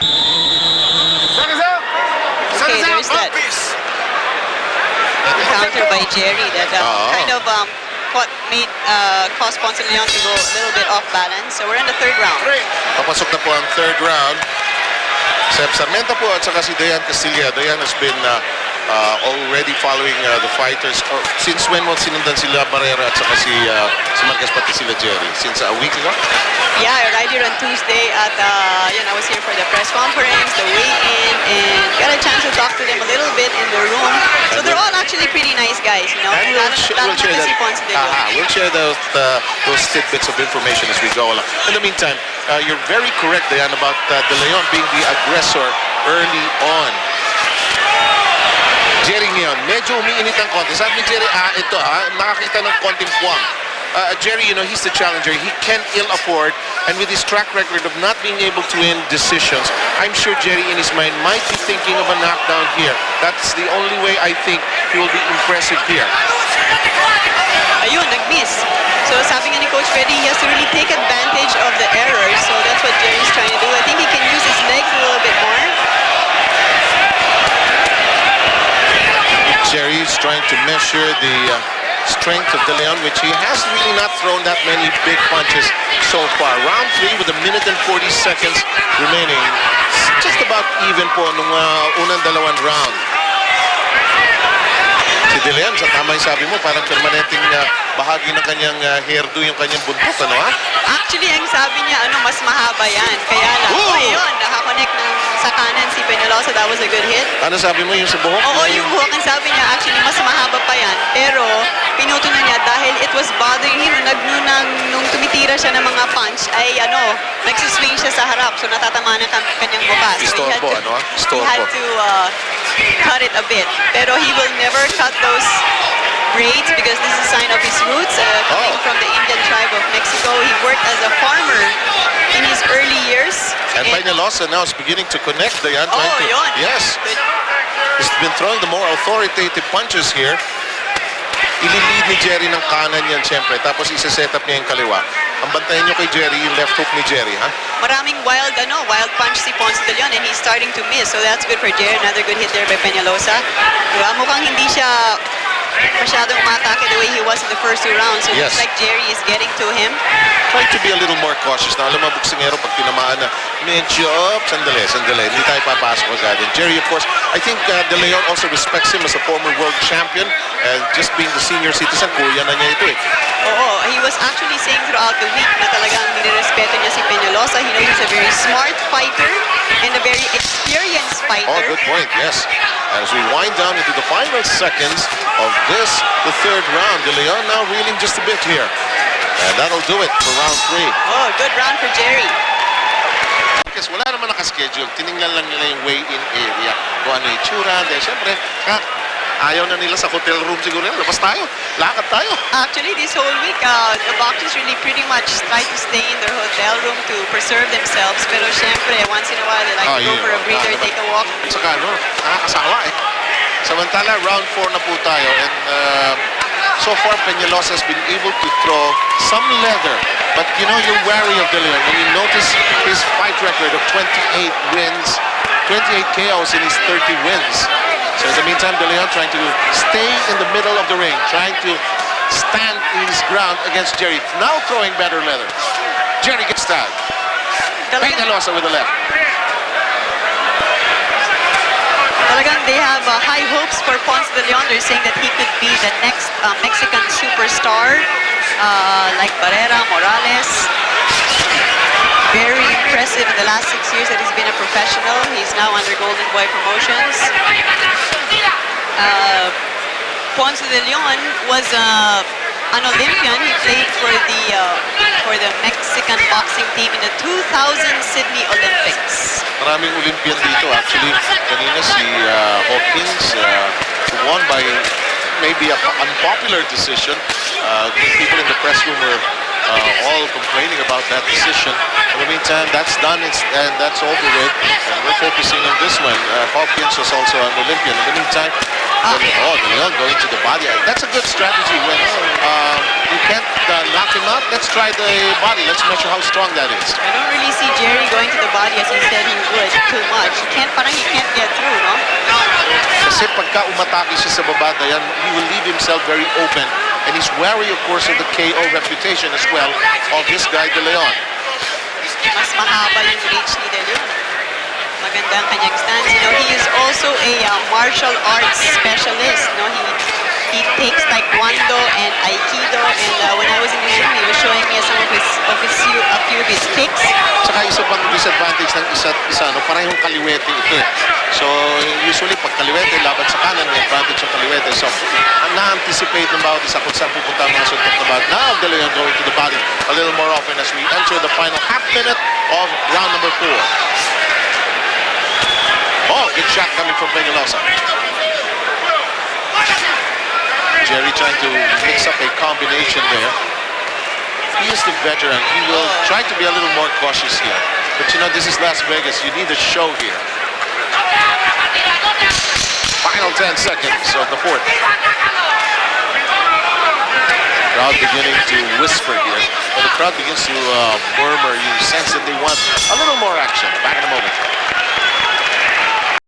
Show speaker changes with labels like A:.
A: Okay, there's that counter by Gerry that kind of caused Ponce de Leon to go a little bit off balance. So we're in the third round.
B: Papasok na po ang third round. Seb Sarmenta po at saka si Dayan Castilla. Dayan has been already following the fighters. Since when mo sinundan sila Barrera at saka si Marquez pati sila Gerry? Since a week ago?
A: Yeah, I arrived here on Tuesday at, I was here for the press conference, the weigh-in, and got a chance to talk to them a little bit in the room. So they're all actually pretty nice guys, you know.
B: And we'll share those tidbits of information as we go along. In the meantime, you're very correct, Dayan, about De Leon being the aggressor early on. Gerry ngayon, medyo umiinit ang konti. Sabi ni Gerry, ito nakakita ng konting puwang. Gerry, you know, he's the challenger. He can ill afford, and with his track record of not being able to win decisions, I'm sure Gerry in his mind might be thinking of a knockdown here. That's the only way I think he will be impressive here.
A: Ayun, nag-miss. So sabi nga ni Coach Freddy, he has to really take advantage of the errors. So that's what Gerry's trying to do. I think he can use his legs a little bit more.
B: Gerry is trying to measure the strength of De Leon, which he has really not thrown that many big punches so far. Round 3 with 1 minute and 40 seconds remaining. Just about even po nung unang dalawang round. Si De Leon, sa tama yung sabi mo, parang permanenteng bahagi ng kanyang hairdo yung kanyang buntot, ano ha?
A: Actually, ang sabi niya, mas mahaba yan. Kaya lang, yun, nakakonect sa kanan si Penalosa. That was a good hit.
B: Ano sabi mo yung sa buhok?
A: Oo, yung buhok. Ang sabi niya, actually, mas mahaba pa yan. Pero, pinuto na niya dahil it was bothering him. Nung tumitira siya ng mga punch, ay nagsiswing siya sa harap. So, natatamaan ang kanyang bukas. So, he had to cut it a bit. Pero he will never cut those braids because this is a sign of his roots coming from the Indian tribe of Mexico. He worked as a farmer in his early years.
B: And Penalosa now is beginning to connect. Yes. He's been throwing the more authoritative punches here. Ililid ni Gerry ng kanan yan siyempre. Tapos isa-set up niya yung kaliwa. Ang bantayan nyo kay Gerry, yung left hook ni Gerry, ha?
A: Maraming wild punch si Ponce de Leon and he's starting to miss. So that's good for Gerry. Another good hit there by Penalosa. Diba? Mukhang hindi siya masyadong umatake the way he was in the first 2 rounds. So it looks like Gerry is getting to him.
B: Trying to be a little more cautious now. Alam mo, boksingero, pag tinamaan na, medyo, sandali. Hindi tayo papasok agad. And Gerry, of course, I think De Leon also respects him as a former world champion. And just being the senior citizen, kuya na niya ito eh.
A: Oo, he was actually saying throughout the week na talagang nirerespeto niya si Penalosa. He knows he's a very smart fighter and a very experienced fighter.
B: Oh, good point, yes. As we wind down into the final seconds of the third round, De Leon now reeling just a bit here. And that'll do it for round 3.
A: Oh, good round for Gerry.
B: Kasi wala naman nakaschedule. Tiningnan lang nila yung weigh-in area. Kung ano yung tsura. Dahil syempre, ayaw na nila sa hotel room siguro. Labas tayo. Lakad tayo.
A: Actually, this whole week, the boxers really pretty much try to stay in their hotel room to preserve themselves. Pero syempre, once in a while, they like to go for a breather, take a walk.
B: At saka, nakakasawa eh. Samantala, round 4 na po tayo. And so far, Penalosa has been able to throw some leather. But you know, you're wary of De Leon when you notice his fight record of 28 wins, 28 KOs in his 30 wins. So in the meantime, De Leon trying to stay in the middle of the ring, trying to stand his ground against Gerry. Now throwing better leather. Gerry gets tagged. Penalosa with the left.
A: Talagang they have high hopes for Ponce de Leon. They're saying that he could be the next Mexican superstar like Barrera, Morales. Very impressive in the last 6 years that he's been a professional. He's now under Golden Boy Promotions. Ponce de Leon was an Olympian. He played for the Mexican boxing team in the 2000 Sydney Olympics.
B: Maraming Olympian dito actually. Kanina si Hawkins won by maybe an unpopular decision. People in the press room were all complaining about that decision. In the meantime, that's done and that's over with. And we're focusing on this one. Hawkins was also an Olympian. In the meantime, De Leon going to the body. That's a good strategy when you can't knock him out. Let's try the body. Let's measure how strong that is.
A: I don't really see Gerry going to the body as he said he would to
B: Kasi pagka umatake siya sa baba, Dayan, he will leave himself very open. And he's wary, of course, of the KO reputation as well of this guy, De Leon.
A: Mas mahaba yung reach ni De Leon. Maganda ang kanyang stance. You know, he is also a martial arts specialist. No, he takes taekwondo and aikido. And when I was in the gym, he was showing me some of a few of his kicks.
B: Saka isa pang disadvantage ng isa't isa, no? Parehong kaliwete ito eh. So, usually pag kaliwete, laban sa kanan, may advantage ng kaliwete. So, na-anticipate ng bawat isa kung saan pupunta ang mga suntok na bawat. Now, De Leon going to the body a little more often as we enter the final half minute of round number 4. Oh, good shot coming from Penalosa. Gerry trying to mix up a combination there. He is the veteran. He will try to be a little more cautious here. But you know, this is Las Vegas. You need a show here. Final 10 seconds of the fourth. Crowd beginning to whisper here. But the crowd begins to murmur. You sense that they want a little more action. Back in a moment.